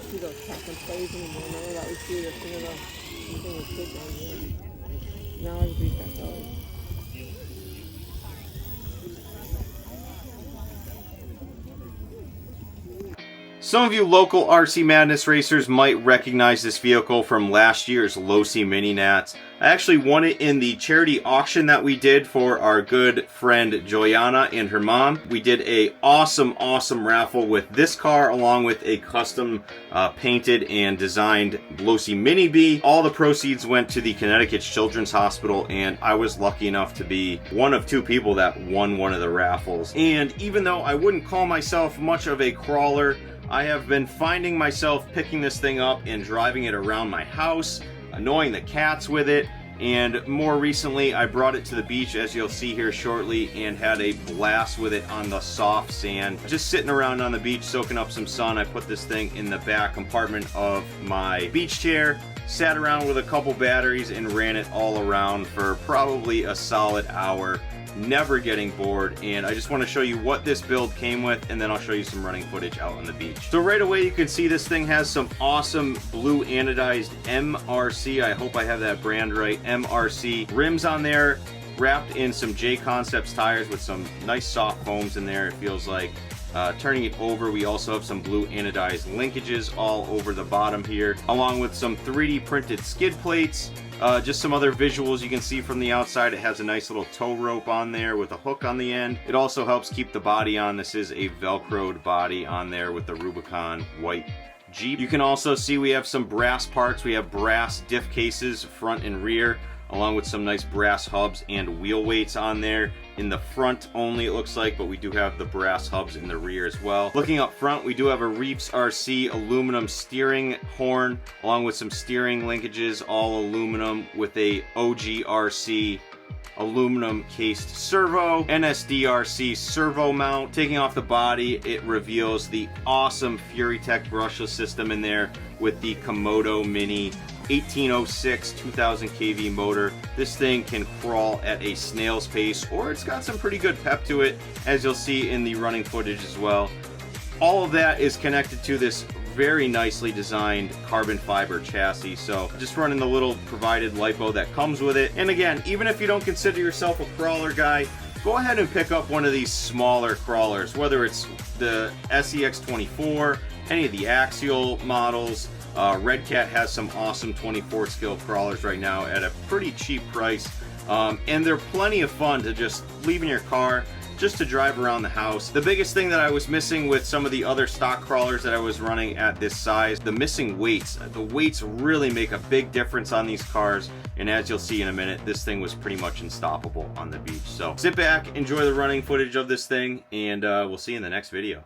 see those track and plays anymore. Remember that we see the thing was big right here. Now everybody's got those. Some of you local RC Madness racers might recognize this vehicle from last year's Losi Mini Nats. I actually won it in the charity auction that we did for our good friend Joyana and her mom. We did a awesome raffle with this car along with a custom painted and designed Losi Mini B. All the proceeds went to the Connecticut Children's Hospital, and I was lucky enough to be one of 2 people that won one of the raffles. And even though I wouldn't call myself much of a crawler, I have been finding myself picking this thing up and driving it around my house, annoying the cats with it, and more recently I brought it to the beach, as you'll see here shortly, and had a blast with it on the soft sand. Just sitting around on the beach soaking up some sun. I put this thing in the back compartment of my beach chair, sat around with a couple batteries, and ran it all around for probably a solid hour. Never getting bored, and I just want to show you what this build came with, and then I'll show you some running footage out on the beach. So right away you can see this thing has some awesome blue anodized MRC, I hope I have that brand right, MRC rims on there, wrapped in some J Concepts tires with some nice soft foams in there, it feels like. Turning it over, we also have some blue anodized linkages all over the bottom here, along with some 3D printed skid plates. Just some other visuals you can see from the outside. It has a nice little tow rope on there with a hook on the end. It also helps keep the body on. This is a Velcroed body on there with the Rubicon white Jeep. You can also see we have some brass parts. We have brass diff cases front and rear, along with some nice brass hubs and wheel weights on there. In the front only, it looks like, but we do have the brass hubs in the rear as well. Looking up front, we do have a Reeps RC aluminum steering horn, along with some steering linkages, all aluminum, with a OG RC aluminum cased servo, NSDRC servo mount. Taking off the body, it reveals the awesome FuriTech brushless system in there with the Komodo Mini 1806 2000 kV motor. This thing can crawl at a snail's pace, or it's got some pretty good pep to it, as you'll see in the running footage as well. All of that is connected to this very nicely designed carbon fiber chassis, so just running the little provided Lipo that comes with it. And again, even if you don't consider yourself a crawler guy, go ahead and pick up one of these smaller crawlers, whether it's the SEX24, any of the Axial models. Red Cat has some awesome 24 scale crawlers right now at a pretty cheap price, and they're plenty of fun to just leave in your car, just to drive around the house. The biggest thing that I was missing with some of the other stock crawlers that I was running at this size, the missing weights. The weights really make a big difference on these cars, and as you'll see in a minute, this thing was pretty much unstoppable on the beach. So sit back, enjoy the running footage of this thing, and we'll see you in the next video.